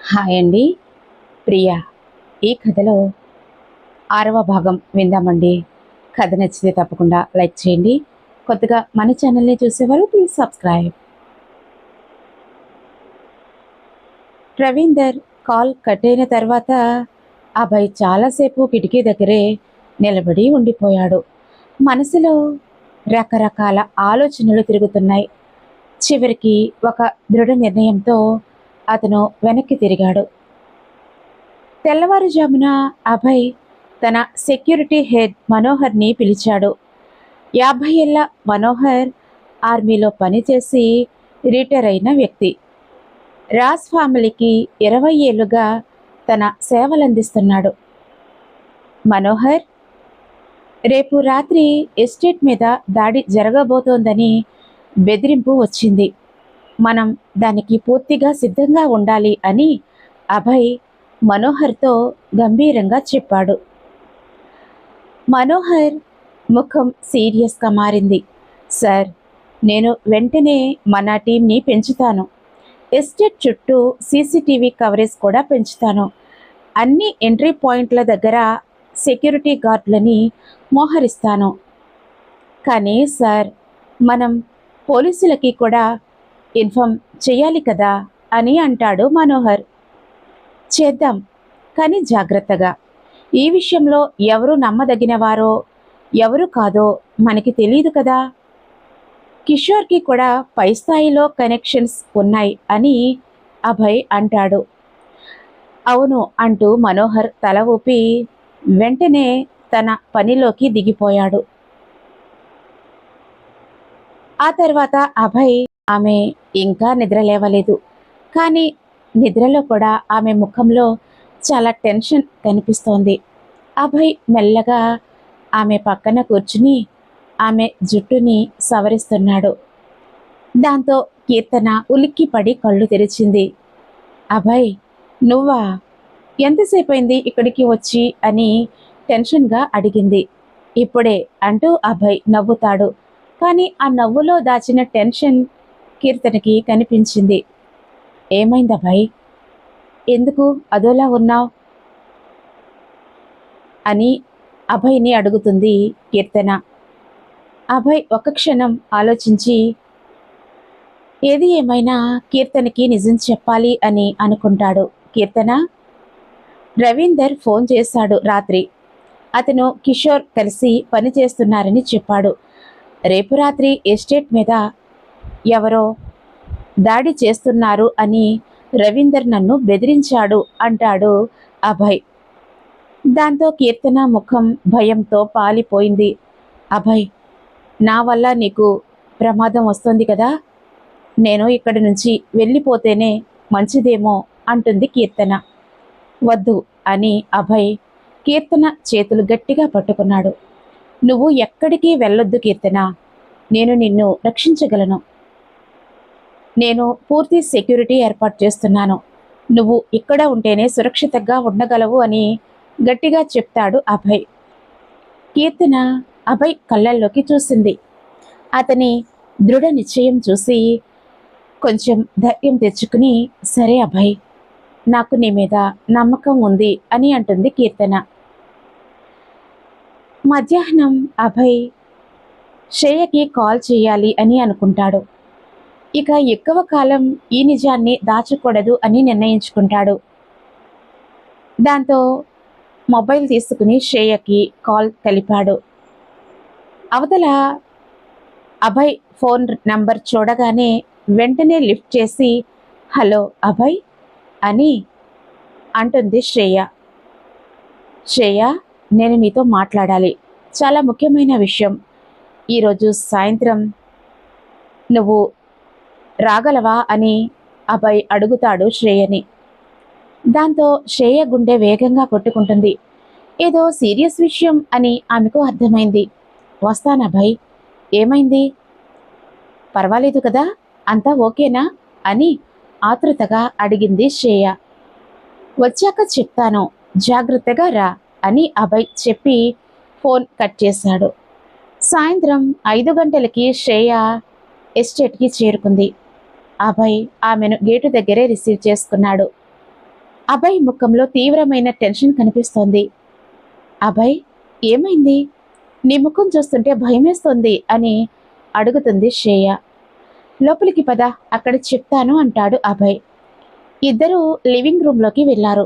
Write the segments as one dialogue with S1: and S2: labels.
S1: Hi అండి. ప్రియా. ఈ కథలో 6వ భాగం విందామండి. కథ నచ్చితే తప్పకుండా లైక్ చేయండి. కొత్తగా మన ఛానల్ని చూసేవారు please subscribe. Ravinder call cut అయిన తర్వాత అభయ్ చాలాసేపు కిటికీ దగ్గరే నిలబడి ఉండిపోయాడు. మనసులో రకరకాల ఆలోచనలు తిరుగుతున్నాయి. చివరికి ఒక దృఢ నిర్ణయంతో అతను వెనక్కి తిరిగాడు. తెల్లవారుజామున అభయ్ తన సెక్యూరిటీ హెడ్ మనోహర్ని పిలిచాడు. 50 ఏళ్ల మనోహర్ ఆర్మీలో పనిచేసి రిటైర్ అయిన వ్యక్తి. రాజ్ ఫ్యామిలీకి 20 ఏళ్లుగా తన సేవలందిస్తున్నాడు. మనోహర్, రేపు రాత్రి ఎస్టేట్ మీద దాడి జరగబోతోందని బెదిరింపు వచ్చింది. మనం దానికి పూర్తిగా సిద్ధంగా ఉండాలి అని అభయ్ మనోహర్తో గంభీరంగా చెప్పాడు. మనోహర్ ముఖం సీరియస్గా మారింది. సార్, నేను వెంటనే మన టీంని పెంచుతాను. ఎస్టేట్ చుట్టూ సీసీటీవీ కవరేజ్ కూడా పెంచుతాను. అన్ని ఎంట్రీ పాయింట్ల దగ్గర సెక్యూరిటీ గార్డులని మోహరిస్తాను. కానీ సార్, మనం పోలీసులకి కూడా ఇన్ఫార్మ్ చేయాలి కదా అని అంటాడు మనోహర్. చేద్దాం, కానీ జాగ్రత్తగా. ఈ విషయంలో ఎవరు నమ్మదగినవారో ఎవరు కాదో మనకి తెలియదు కదా. కిషోర్కి కూడా పై స్థాయిలో కనెక్షన్స్ ఉన్నాయి అని అభయ్ అంటాడు. అవును అంటూ మనోహర్ తల ఊపి వెంటనే తన పనిలోకి దిగిపోయాడు. ఆ తర్వాత అభయ్, ఆమె ఇంకా నిద్ర లేవలేదు. కానీ నిద్రలో కూడా ఆమె ముఖంలో చాలా టెన్షన్ కనిపిస్తోంది. అభయ్ మెల్లగా ఆమె పక్కన కూర్చుని ఆమె జుట్టుని సవరిస్తున్నాడు. దాంతో కీర్తన ఉలిక్కిపడి కళ్ళు తెరిచింది. అభయ్, నువ్వా? ఎంతసేపు అయింది ఇక్కడికి వచ్చి అని టెన్షన్గా అడిగింది. ఇప్పుడే అంటూ అభయ్ నవ్వుతాడు. కానీ ఆ నవ్వులో దాచిన టెన్షన్ కీర్తనకి కనిపించింది. ఏమైంది అభయ్? ఎందుకు అదోలా ఉన్నావు అని అభయ్ని అడుగుతుంది కీర్తన. అభయ్ ఒక క్షణం ఆలోచించి, ఏది ఏమైనా కీర్తనకి నిజం చెప్పాలి అని అనుకుంటాడు. కీర్తన, రవీందర్ ఫోన్ చేశాడు రాత్రి. అతను కిషోర్ కలిసి పని చేస్తున్నారని చెప్పాడు. రేపు రాత్రి ఎస్టేట్ మీద ఎవరో దాడి చేస్తున్నారు అని రవీందర్ నన్ను బెదిరించాడు అంటాడు అభయ్. దాంతో కీర్తన ముఖం భయంతో పాలిపోయింది. అభయ్, నా వల్ల నీకు ప్రమాదం వస్తుంది కదా, నేను ఇక్కడి నుంచి వెళ్ళిపోతేనే మంచిదేమో అంటుంది కీర్తన. వద్దు అని అభయ్ కీర్తన చేతులు గట్టిగా పట్టుకున్నాడు. నువ్వు ఎక్కడికి వెళ్ళొద్దు కీర్తన, నేను నిన్ను రక్షించగలను. నేను పూర్తి సెక్యూరిటీ ఏర్పాటు చేస్తున్నాను. నువ్వు ఇక్కడ ఉంటేనే సురక్షితంగా ఉండగలవు అని గట్టిగా చెప్తాడు అభయ్. కీర్తన అభయ్ కళ్ళల్లోకి చూసింది. అతని దృఢ నిశ్చయం చూసి కొంచెం ధైర్యం తెచ్చుకుని, సరే అభయ్, నాకు నీ మీద నమ్మకం ఉంది అని అంటుంది కీర్తన. మధ్యాహ్నం అభయ్ శ్రేయకి కాల్ చేయాలి అని అనుకుంటాడు. ఇక ఎక్కువ కాలం ఈ నిజాన్ని దాచకూడదు అని నిర్ణయించుకుంటాడు. దాంతో మొబైల్ తీసుకుని శ్రేయకి కాల్ కలిపాడు. అవతల అభయ్ ఫోన్ నంబర్ చూడగానే వెంటనే లిఫ్ట్ చేసి, హలో అభయ్ అని అంటుంది శ్రేయ. శ్రేయ, నేను నీతో మాట్లాడాలి, చాలా ముఖ్యమైన విషయం. ఈరోజు సాయంత్రం నువ్వు రాగలవా అని అభయ్ అడుగుతాడు శ్రేయని. దాంతో శ్రేయ గుండె వేగంగా కొట్టుకుంటుంది. ఏదో సీరియస్ విషయం అని ఆమెకు అర్థమైంది. వస్తాను అభయ్. ఏమైంది? పర్వాలేదు కదా, అంతా ఓకేనా అని ఆతృతగా అడిగింది శ్రేయ. వచ్చాక చెప్తాను, జాగ్రత్తగా రా అని అభయ్ చెప్పి ఫోన్ కట్ చేశాడు. సాయంత్రం 5 గంటలకి శ్రేయ ఎస్టేట్కి చేరుకుంది. అభయ్ ఆమెను గేటు దగ్గరే రిసీవ్ చేసుకున్నాడు. అభయ్ ముఖంలో తీవ్రమైన టెన్షన్ కనిపిస్తోంది. అభయ్, ఏమైంది? నీ ముఖం చూస్తుంటే భయమేస్తోంది అని అడుగుతుంది శ్రేయ. లోపలికి పద, అక్కడ చెప్తాను అంటాడు అభయ్. ఇద్దరూ లివింగ్ రూమ్లోకి వెళ్లారు.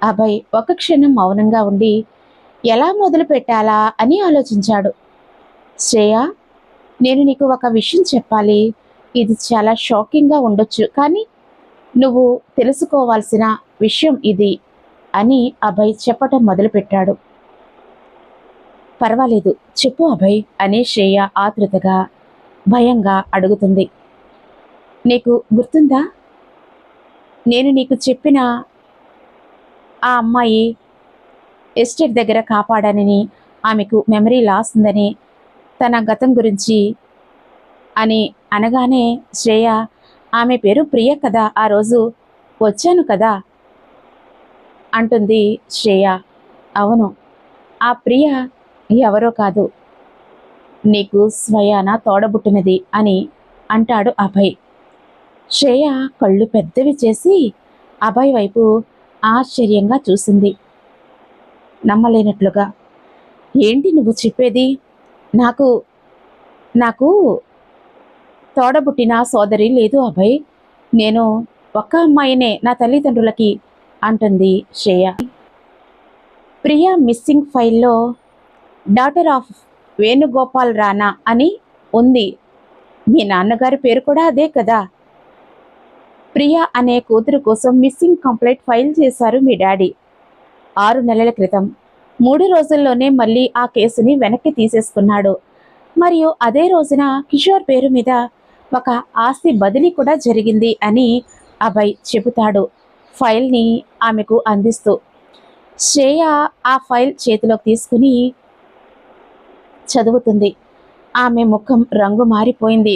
S1: అభయ్ ఒక క్షణం మౌనంగా ఉండి ఎలా మొదలు పెట్టాలా అని ఆలోచించాడు. శ్రేయ, నేను నీకు ఒక విషయం చెప్పాలి. ఇది చాలా షాకింగ్గా ఉండొచ్చు, కానీ నువ్వు తెలుసుకోవాల్సిన విషయం ఇది అని అభయ్ చెప్పటం మొదలుపెట్టాడు. పర్వాలేదు, చెప్పు అభయ్ అని శ్రేయ ఆతృతగా భయంగా అడుగుతుంది. నీకు గుర్తుందా, నేను నీకు చెప్పిన ఆ అమ్మాయి ఎస్టేట్ దగ్గర కాపాడానని, ఆమెకు మెమరీ లాస్ ఉందని, తన గతం గురించి అని అనగానే శ్రేయ, ఆమె పేరు ప్రియ కదా, ఆ రోజు వచ్చాను కదా అంటుంది శ్రేయ. అవును, ఆ ప్రియ ఎవరో కాదు, నీకు స్వయాన తోడబుట్టినది అని అంటాడు అభయ్. శ్రేయ కళ్ళు పెద్దవి చేసి అభయ్ వైపు ఆశ్చర్యంగా చూసింది, నమ్మలేనట్లుగా. ఏంటి నువ్వు చెప్పేది? నాకు నాకు తోడబుట్టిన సోదరి లేదు అభయ్. నేను ఒక్క అమ్మాయినే నా తల్లిదండ్రులకి అంటుంది శ్రేయ. ప్రియా మిస్సింగ్ ఫైల్లో డాటర్ ఆఫ్ వేణుగోపాల్ రాణా అని ఉంది. మీ నాన్నగారి పేరు కూడా అదే కదా. ప్రియా అనే కూతురు కోసం మిస్సింగ్ కంప్లైంట్ ఫైల్ చేశారు మీ డాడీ 6 నెలల క్రితం. 3 రోజుల్లోనే మళ్ళీ ఆ కేసుని వెనక్కి తీసేసుకున్నాడు. మరియు అదే రోజున కిషోర్ పేరు మీద ఒక ఆస్తి బదిలీ కూడా జరిగింది అని అభయ్ చెబుతాడు, ఫైల్ని ఆమెకు అందిస్తూ. శ్రేయ ఆ ఫైల్ చేతిలోకి తీసుకుని చదువుతుంది. ఆమె ముఖం రంగు మారిపోయింది,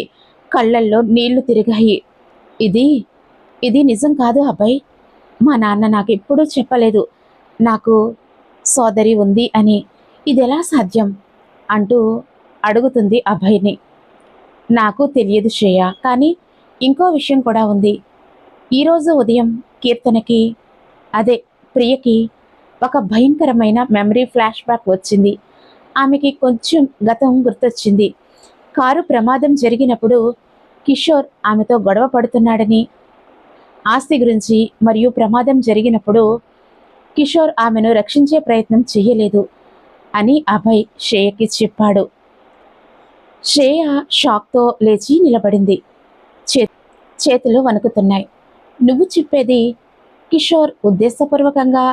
S1: కళ్ళల్లో నీళ్లు తిరిగాయి. ఇది ఇది నిజం కాదు అభయ్. మా నాన్న నాకు ఎప్పుడూ చెప్పలేదు నాకు సోదరి ఉంది అని. ఇదెలా సాధ్యం అంటూ అడుగుతుంది అభయ్ని. నాకు తెలియదు శ్రేయ, కానీ ఇంకో విషయం కూడా ఉంది. ఈరోజు ఉదయం కీర్తనకి, అదే ప్రియకి, ఒక భయంకరమైన మెమరీ ఫ్లాష్ బ్యాక్ వచ్చింది. ఆమెకి కొంచెం గతం గుర్తొచ్చింది. కారు ప్రమాదం జరిగినప్పుడు కిషోర్ ఆమెతో గొడవ పడుతున్నాడని, ఆస్తి గురించి, మరియు ప్రమాదం జరిగినప్పుడు కిషోర్ ఆమెను రక్షించే ప్రయత్నం చెయ్యలేదు అని అభయ్ శ్రేయకి చెప్పాడు. శ్రేయ షాక్తో లేచి నిలబడింది, చేతులు వణుకుతున్నాయి. నువ్వు చెప్పేది కిషోర్ ఉద్దేశపూర్వకంగా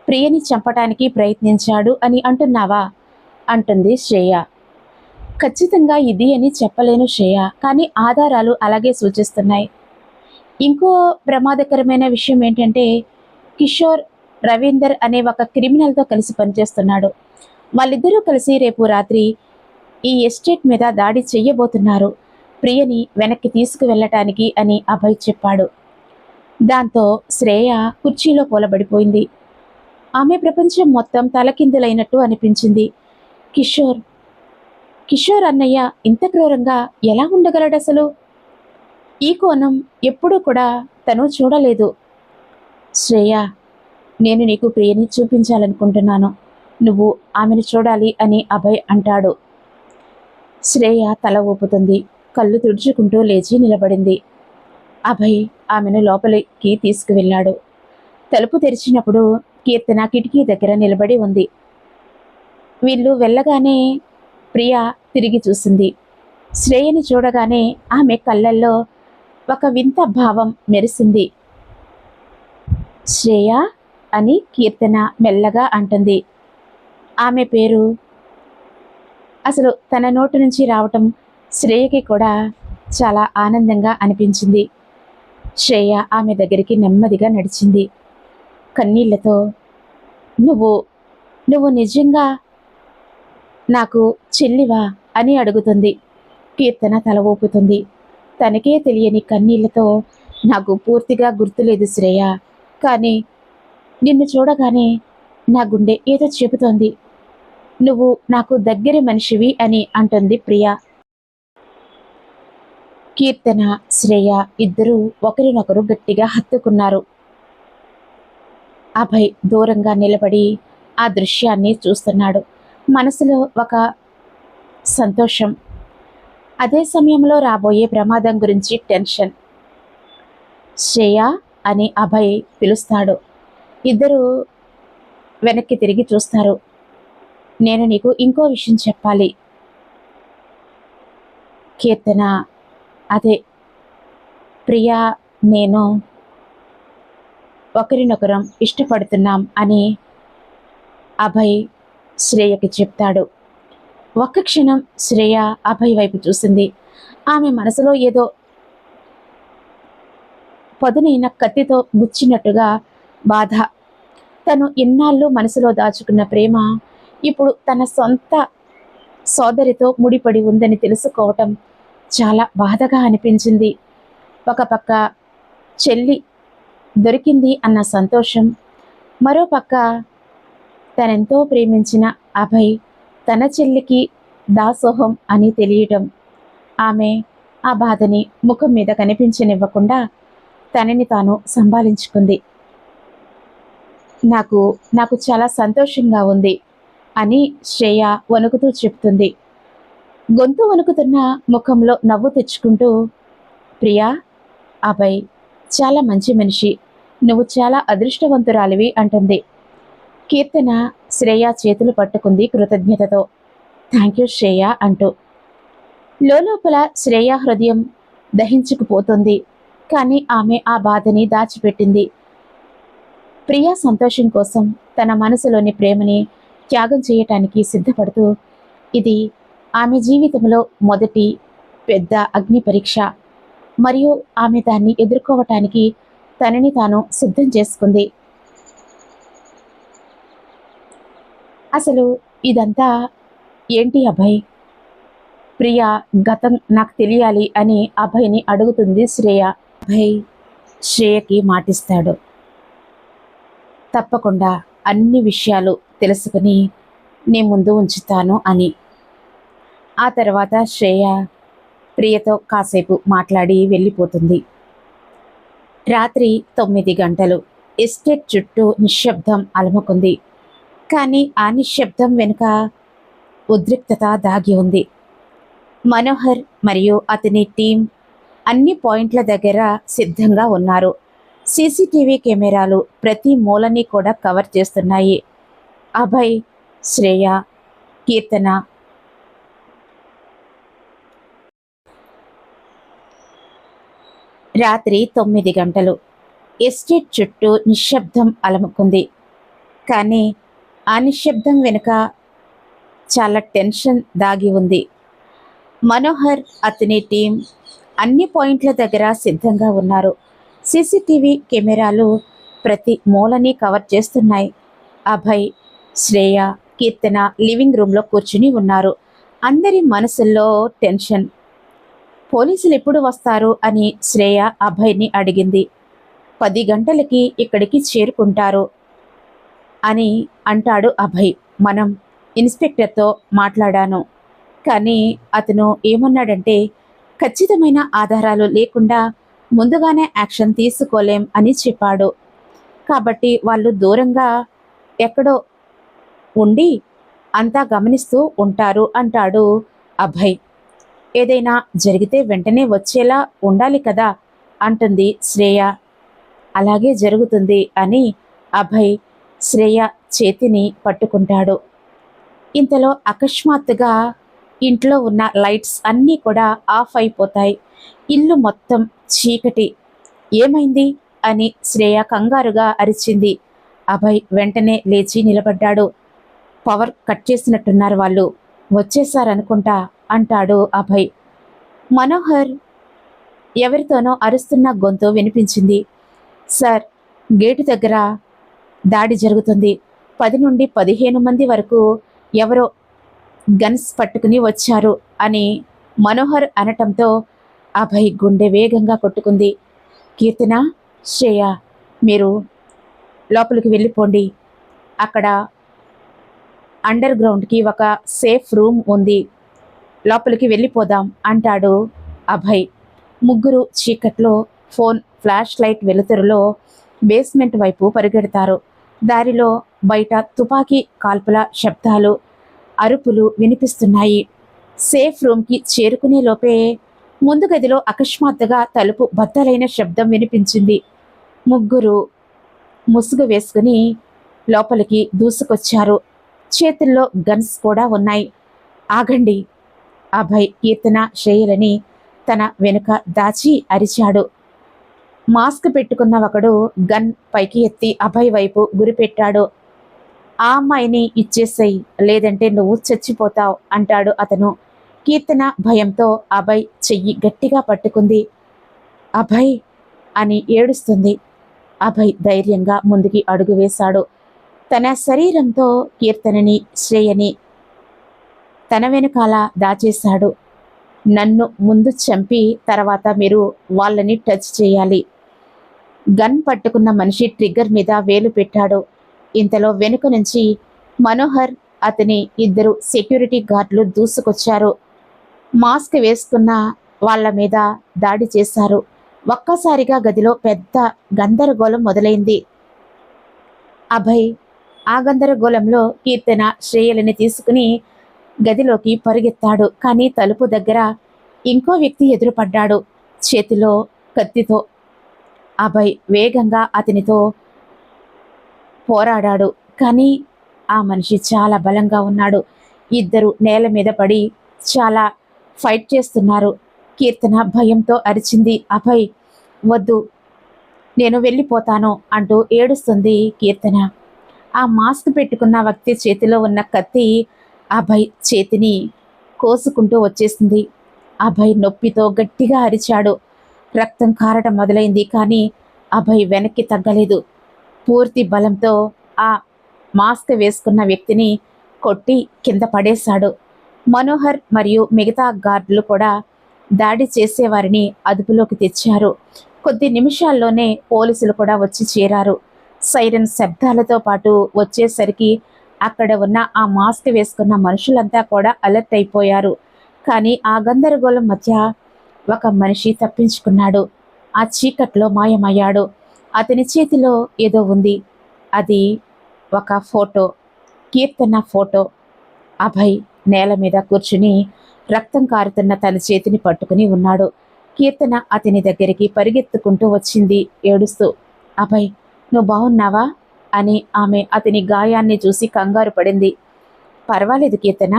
S1: ప్రియని చంపటానికి ప్రయత్నించాడు అని అంటున్నావా అంటుంది శ్రేయ. ఖచ్చితంగా ఇది అని చెప్పలేను శ్రేయ, కానీ ఆధారాలు అలాగే సూచిస్తున్నాయి. ఇంకో ప్రమాదకరమైన విషయం ఏంటంటే, కిషోర్ రవీందర్ అనే ఒక క్రిమినల్తో కలిసి పనిచేస్తున్నాడు. వాళ్ళిద్దరూ కలిసి రేపు రాత్రి ఈ ఎస్టేట్ మీద దాడి చెయ్యబోతున్నారు, ప్రియని వెనక్కి తీసుకువెళ్ళటానికి అని అభయ్ చెప్పాడు. దాంతో శ్రేయ కుర్చీలో కూలబడిపోయింది. ఆమె ప్రపంచం మొత్తం తలకిందులైనట్టు అనిపించింది. కిషోర్ అన్నయ్య ఇంత క్రూరంగా ఎలా ఉండగలడసలు? ఈ కోణం ఎప్పుడూ కూడా తను చూడలేదు. శ్రేయ, నేను నీకు ప్రియని చూపించాలనుకుంటున్నాను, నువ్వు ఆమెను చూడాలి అని అభయ్ అంటాడు. శ్రేయ తల ఊపుతుంది, కళ్ళు తుడుచుకుంటూ లేచి నిలబడింది. అభయ్ ఆమెను లోపలికి తీసుకువెళ్ళాడు. తలుపు తెరిచినప్పుడు కీర్తన కిటికీ దగ్గర నిలబడి ఉంది. వీళ్ళు వెళ్ళగానే ప్రియ తిరిగి చూసింది. శ్రేయని చూడగానే ఆమె కళ్ళల్లో ఒక వింత భావం మెరిసింది. శ్రేయ అని కీర్తన మెల్లగా అంటుంది. ఆమె పేరు అసలు తన నోటి నుంచి రావటం శ్రేయకి కూడా చాలా ఆనందంగా అనిపించింది. శ్రేయ ఆమె దగ్గరికి నెమ్మదిగా నడిచింది. కన్నీళ్లతో, నువ్వు నిజంగా నాకు చెల్లివా అని అడుగుతుంది. కీర్తన తల ఊపుతుంది. తనకే తెలియని కన్నీళ్లతో, నాకు పూర్తిగా గుర్తులేదు శ్రేయ, కానీ నిన్ను చూడగానే నా గుండె ఏదో చెబుతోంది, నువ్వు నాకు దగ్గర మనిషివి అని అంటుంది ప్రియ. కీర్తన శ్రేయ ఇద్దరూ ఒకరినొకరు గట్టిగా హత్తుకున్నారు. అభయ్ దూరంగా నిలబడి ఆ దృశ్యాన్ని చూస్తున్నాడు. మనసులో ఒక సంతోషం, అదే సమయంలో రాబోయే ప్రమాదం గురించి టెన్షన్. శ్రేయ అని అభయ్ పిలుస్తాడు. ఇద్దరు వెనక్కి తిరిగి చూస్తారు. నేను నీకు ఇంకో విషయం చెప్పాలి కీర్తన, అదే ప్రియా, నేను ఒకరినొకరం ఇష్టపడుతున్నాం అని అభయ్ శ్రేయకి చెప్తాడు. ఒక్క క్షణం శ్రేయ అభయ్ వైపు చూసింది. ఆమె మనసులో ఏదో పదునైన కత్తితో గుచ్చినట్టుగా బాధ. తను ఇన్నాళ్ళు మనసులో దాచుకున్న ప్రేమ ఇప్పుడు తన సొంత సోదరితో ముడిపడి ఉందని తెలుసుకోవటం చాలా బాధగా అనిపించింది. ఒక పక్క చెల్లి దొరికింది అన్న సంతోషం, మరోపక్క తనెంతో ప్రేమించిన అభయ్ తన చెల్లికి దాసోహం అని తెలియటం. ఆమె ఆ బాధని ముఖం మీద కనిపించనివ్వకుండా తనని తాను సంభాళించుకుంది. నాకు నాకు చాలా సంతోషంగా ఉంది అని శ్రేయ వణుకుతూ చెప్తుంది. గొంతు వణుకుతున్న ముఖంలో నవ్వు తెచ్చుకుంటూ, ప్రియా, అభయ్ చాలా మంచి మనిషి, నువ్వు చాలా అదృష్టవంతురాలివి అంటుంది. కీర్తన శ్రేయ చేతులు పట్టుకుంది కృతజ్ఞతతో. థ్యాంక్ యూ శ్రేయ అంటూ. లోపల శ్రేయ హృదయం దహించుకుపోతుంది. కానీ ఆమె ఆ బాధని దాచిపెట్టింది. ప్రియా సంతోషం కోసం తన మనసులోని ప్రేమని త్యాగం చేయటానికి సిద్ధపడుతూ, ఇది ఆమె జీవితంలో మొదటి పెద్ద అగ్ని పరీక్ష. మరియు ఆమె దాన్ని ఎదుర్కోవటానికి తనని తాను సిద్ధం చేసుకుంది. అసలు ఇదంతా ఏంటి అభయ్? ప్రియా గతం నాకు తెలియాలి అని అభయ్ని అడుగుతుంది శ్రేయ. అభయ్ శ్రేయకి మాటిస్తాడు, తప్పకుండా అన్ని విషయాలు తెలుసుకుని నీ ముందు ఉంచుతాను అని. ఆ తర్వాత శ్రేయ ప్రియతో కాసేపు మాట్లాడి వెళ్ళిపోతుంది. రాత్రి 9 గంటలు. ఎస్టేట్ చుట్టూ నిశ్శబ్దం అలముకుంది. కానీ ఆ నిశ్శబ్దం వెనుక ఉద్రిక్తత దాగి ఉంది. మనోహర్ మరియు అతని టీం అన్ని పాయింట్ల దగ్గర సిద్ధంగా ఉన్నారు. సీసీటీవీ కెమెరాలు ప్రతి మూలని కూడా కవర్ చేస్తున్నాయి. అభయ్, శ్రేయ, కీర్తన రాత్రి 9 గంటలు. ఎస్టేట్ చుట్టూ నిశ్శబ్దం అలముకుంది. కానీ ఆ నిశ్శబ్దం వెనుక చాలా టెన్షన్ దాగి ఉంది. మనోహర్, అతని టీం అన్ని పాయింట్ల దగ్గర సిద్ధంగా ఉన్నారు. సీసీటీవీ కెమెరాలు ప్రతి మూలని కవర్ చేస్తున్నాయి. అభయ్, శ్రేయ, కీర్తన లివింగ్ రూమ్లో కూర్చుని ఉన్నారు. అందరి మనసుల్లో టెన్షన్. పోలీసులు ఎప్పుడు వస్తారు అని శ్రేయ అభయ్ని అడిగింది. 10 గంటలకి ఇక్కడికి చేరుకుంటారు అని అంటాడు అభయ్. మనం ఇన్స్పెక్టర్తో మాట్లాడాను, కానీ అతను ఏమన్నాడంటే ఖచ్చితమైన ఆధారాలు లేకుండా ముందుగానే యాక్షన్ తీసుకోలేం అని చెప్పాడు. కాబట్టి వాళ్ళు దూరంగా ఎక్కడో ఉండి అంతా గమనిస్తూ ఉంటారు అంటాడు అభయ్. ఏదైనా జరిగితే వెంటనే వచ్చేలా ఉండాలి కదా అంటుంది శ్రేయ. అలాగే జరుగుతుంది అని అభయ్ శ్రేయ చేతిని పట్టుకుంటాడు. ఇంతలో అకస్మాత్తుగా ఇంట్లో ఉన్న లైట్స్ అన్నీ కూడా ఆఫ్ అయిపోతాయి. ఇల్లు మొత్తం చీకటి. ఏమైంది అని శ్రేయ కంగారుగా అరిచింది. అభయ్ వెంటనే లేచి నిలబడ్డాడు. పవర్ కట్ చేసినట్టున్నారు, వాళ్ళు వచ్చేసారనుకుంటా అంటాడు అభయ్. మనోహర్ ఎవరితోనో అరుస్తున్న గొంతు వినిపించింది. సార్, గేటు దగ్గర దాడి జరుగుతుంది. 10 నుండి 15 మంది వరకు ఎవరో గన్స్ పట్టుకుని వచ్చారు అని మనోహర్ అనటంతో అభయ్ గుండె వేగంగా కొట్టుకుంది. కీర్తన, శ్రేయ, మీరు లోపలికి వెళ్ళిపోండి. అక్కడ అండర్ గ్రౌండ్కి ఒక సేఫ్ రూమ్ ఉంది, లోపలికి వెళ్ళిపోదాం అంటాడు అభయ్. ముగ్గురు చీకట్లో ఫోన్ ఫ్లాష్ లైట్ వెలుతురులో బేస్మెంట్ వైపు పరిగెడతారు. దారిలో బయట తుపాకీ కాల్పుల శబ్దాలు, అరుపులు వినిపిస్తున్నాయి. సేఫ్ రూమ్కి చేరుకునే లోపే ముందు గదిలో అకస్మాత్తుగా తలుపు బద్దలైన శబ్దం వినిపించింది. ముగ్గురు ముసుగు వేసుకుని లోపలికి దూసుకొచ్చారు. చేతుల్లో గన్స్ కూడా ఉన్నాయి. ఆగండి! అభయ్ కీర్తన శ్రేయలని తన వెనుక దాచి అరిచాడు. మాస్క్ పెట్టుకున్న ఒకడు గన్ పైకి ఎత్తి అభయ్ వైపు గురిపెట్టాడు. ఆ అమ్మాయిని ఇచ్చేసేయ్, లేదంటే నువ్వు చచ్చిపోతావు అంటాడు అతను. కీర్తన భయంతో అభయ్ చెయ్యి గట్టిగా పట్టుకుంది. అభయ్ అని ఏడుస్తుంది. అభయ్ ధైర్యంగా ముందుకి అడుగు వేశాడు. తన శరీరంతో కీర్తనని శ్రేయని తన వెనుకాల దాచేశాడు. నన్ను ముందు చంపి తర్వాత మీరు వాళ్ళని టచ్ చేయాలి. గన్ పట్టుకున్న మనిషి ట్రిగ్గర్ మీద వేలు పెట్టాడు. ఇంతలో వెనుక నుంచి మనోహర్, అతని ఇద్దరు సెక్యూరిటీ గార్డులు దూసుకొచ్చారు. మాస్క్ వేసుకున్న వాళ్ళ మీద దాడి చేశారు. ఒక్కసారిగా గదిలో పెద్ద గందరగోళం మొదలైంది. అభయ్ ఆ గందరగోళంలో కీర్తన శ్రేయలని తీసుకుని గదిలోకి పరుగెత్తాడు. కానీ తలుపు దగ్గర ఇంకో వ్యక్తి ఎదురుపడ్డాడు, చేతిలో కత్తితో. అభయ్ వేగంగా అతనితో పోరాడాడు. కానీ ఆ మనిషి చాలా బలంగా ఉన్నాడు. ఇద్దరు నేల మీద పడి చాలా ఫైట్ చేస్తున్నారు. కీర్తన భయంతో అరిచింది. అభయ్ వద్దు, నేను వెళ్ళిపోతాను అంటూ ఏడుస్తుంది కీర్తన. ఆ మాస్క్ పెట్టుకున్న వ్యక్తి చేతిలో ఉన్న కత్తి అభయ్ చేతిని కోసుకుంటూ వచ్చేసింది. అభయ్ నొప్పితో గట్టిగా అరిచాడు. రక్తం కారటం మొదలైంది. కానీ అభయ్ వెనక్కి తగ్గలేదు. పూర్తి బలంతో ఆ మాస్క్ వేసుకున్న వ్యక్తిని కొట్టి కింద పడేశాడు. మనోహర్ మరియు మిగతా గార్డులు కూడా దాడి చేసేవారిని అదుపులోకి తెచ్చారు. కొద్ది నిమిషాల్లోనే పోలీసులు కూడా వచ్చి చేరారు. సైరన్ శబ్దాలతో పాటు వచ్చేసరికి అక్కడ ఉన్న ఆ మాస్క్ వేసుకున్న మనుషులంతా కూడా అలర్ట్ అయిపోయారు. కానీ ఆ గందరగోళం మధ్య ఒక మనిషి తప్పించుకున్నాడు. ఆ చీకట్లో మాయమయ్యాడు. అతని చేతిలో ఏదో ఉంది. అది ఒక ఫోటో, కీర్తన ఫోటో. అభయ్ నేల మీద కూర్చుని రక్తం కారుతున్న తన చేతిని పట్టుకుని ఉన్నాడు. కీర్తన అతని దగ్గరికి పరిగెత్తుకుంటూ వచ్చింది ఏడుస్తూ. అభయ్, నువ్వు బాగున్నావా అని ఆమె అతని గాయాన్ని చూసి కంగారు పడింది. పర్వాలేదు కీర్తన,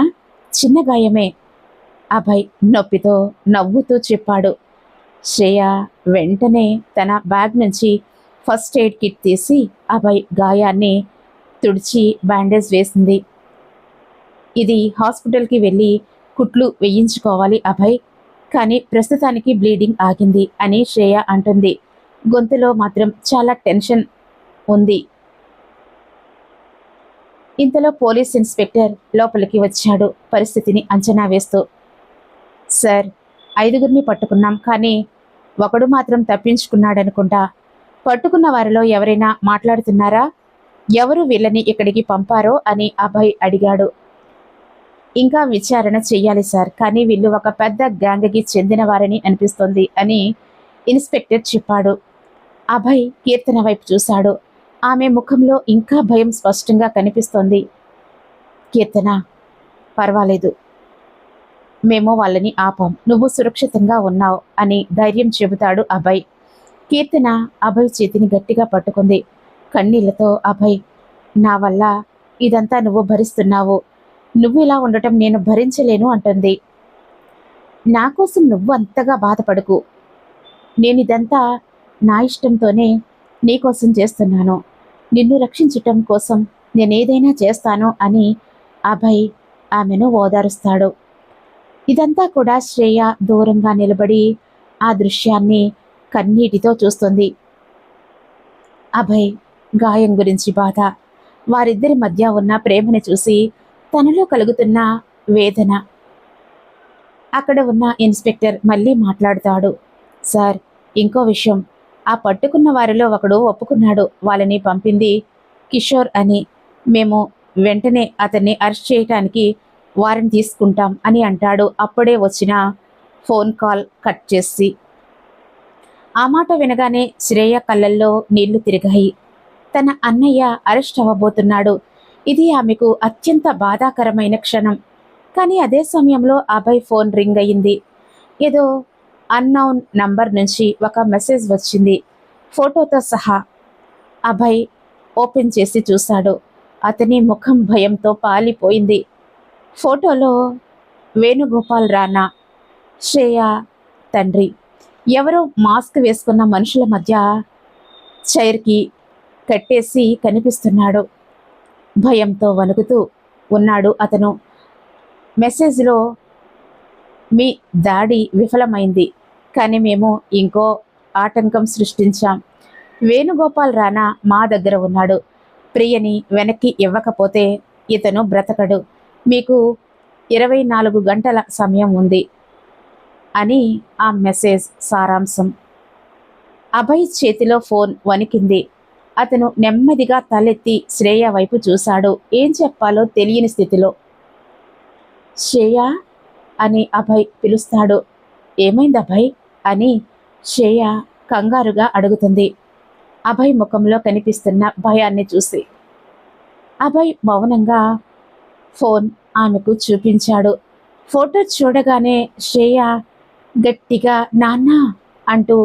S1: చిన్న గాయమే, అభయ్ నొప్పితో నవ్వుతూ చెప్పాడు. శ్రేయ వెంటనే తన బ్యాగ్ నుంచి ఫస్ట్ ఎయిడ్ కిట్ తీసి అభయ్ గాయాన్ని తుడిచి బ్యాండేజ్ వేసింది. ఇది హాస్పిటల్కి వెళ్ళి కుట్లు వేయించుకోవాలి అభయ్, కానీ ప్రస్తుతానికి బ్లీడింగ్ ఆగింది అని శ్రేయ అంటుంది. గొంతులో మాత్రం చాలా టెన్షన్ ఉంది. ఇంతలో పోలీస్ ఇన్స్పెక్టర్ లోపలికి వచ్చాడు, పరిస్థితిని అంచనా వేస్తూ. సార్, 5గురిని పట్టుకున్నాం, కానీ ఒకడు మాత్రం తప్పించుకున్నాడనుకుంటా. పట్టుకున్న వారిలో ఎవరైనా మాట్లాడుతున్నారా? ఎవరు వీళ్ళని ఇక్కడికి పంపారో అని అభయ్ అడిగాడు. ఇంకా విచారణ చెయ్యాలి సార్, కానీ వీళ్ళు ఒక పెద్ద గ్యాంగ్కి చెందిన వారని అనిపిస్తోంది అని ఇన్స్పెక్టర్ చెప్పాడు. అభయ్ కీర్తన వైపు చూశాడు. ఆమె ముఖంలో ఇంకా భయం స్పష్టంగా కనిపిస్తోంది. కీర్తన, పర్వాలేదు, మేము వాళ్ళని ఆపాం, నువ్వు సురక్షితంగా ఉన్నావు అని ధైర్యం చెబుతాడు అభయ్. కీర్తన అభయ్ చేతిని గట్టిగా పట్టుకుంది. కన్నీళ్లతో, అభయ్, నా వల్ల ఇదంతా నువ్వు భరిస్తున్నావు, నువ్వు ఇలా ఉండటం నేను భరించలేను అంటుంది. నా కోసం నువ్వు అంతగా బాధపడకు, నేను ఇదంతా నా ఇష్టంతోనే నీకోసం చేస్తున్నాను, నిన్ను రక్షించటం కోసం నేనేదైనా చేస్తాను అని అభయ్ ఆమెను ఓదారుస్తాడు. ఇదంతా కూడా శ్రేయ దూరంగా నిలబడి ఆ దృశ్యాన్ని కన్నీటితో చూస్తుంది. అభయ్ గాయం గురించి బాధ, వారిద్దరి మధ్య ఉన్న ప్రేమని చూసి తనలో కలుగుతున్న వేదన. అక్కడ ఉన్న ఇన్స్పెక్టర్ మళ్ళీ మాట్లాడుతాడు. సార్, ఇంకో విషయం, ఆ పట్టుకున్న వారిలో ఒకడు ఒప్పుకున్నాడు వాళ్ళని పంపింది కిషోర్ అని. మేము వెంటనే అతన్ని అరెస్ట్ చేయటానికి వారెంట్ తీసుకుంటాం అని అంటాడు. అప్పుడే వచ్చిన ఫోన్ కాల్ కట్ చేసి. ఆ మాట వినగానే శ్రేయ కళ్ళల్లో నీళ్లు తిరిగాయి. తన అన్నయ్య అరెస్ట్ అవ్వబోతున్నాడు. ఇది ఆమెకు అత్యంత బాధాకరమైన క్షణం. కానీ అదే సమయంలో అభయ్ ఫోన్ రింగ్ అయింది. ఏదో అన్నౌన్ నంబర్ నుంచి ఒక మెసేజ్ వచ్చింది, ఫోటోతో సహా. అభయ్ ఓపెన్ చేసి చూశాడు. అతని ముఖం భయంతో పాలిపోయింది. ఫోటోలో వేణుగోపాల్ రానా, శ్రేయ తండ్రి ఎవరో మాస్క్ వేసుకున్న మనుషుల మధ్య చైర్కి కట్టేసి కనిపిస్తున్నాడు. భయంతో వణుకుతూ ఉన్నాడు అతను. మెసేజ్లో, మీ దాడి విఫలమైంది, కానీ మేము ఇంకో ఆటంకం సృష్టించాం. వేణుగోపాల్ రానా మా దగ్గర ఉన్నాడు. ప్రియని వెనక్కి ఇవ్వకపోతే ఇతను బ్రతకడు. మీకు 24 గంటల సమయం ఉంది అని ఆ మెసేజ్ సారాంశం. అభయ్ చేతిలో ఫోన్ వణికింది. అతను నెమ్మదిగా తలెత్తి శ్రేయ వైపు చూశాడు. ఏం చెప్పాలో తెలియని స్థితిలో. శ్రేయ అని అభయ్ పిలుస్తాడు. ఏమైంది అభయ్ అని శ్రేయ కంగారుగా అడుగుతుంది, అభయ్ ముఖంలో కనిపిస్తున్న భయాన్ని చూసి. అభయ్ మౌనంగా ఫోన్ ఆమెకు చూపించాడు. ఫోటో చూడగానే శ్రేయ గట్టిగా నాన్న అంటూ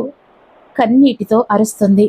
S1: కన్నీటితో అరుస్తుంది.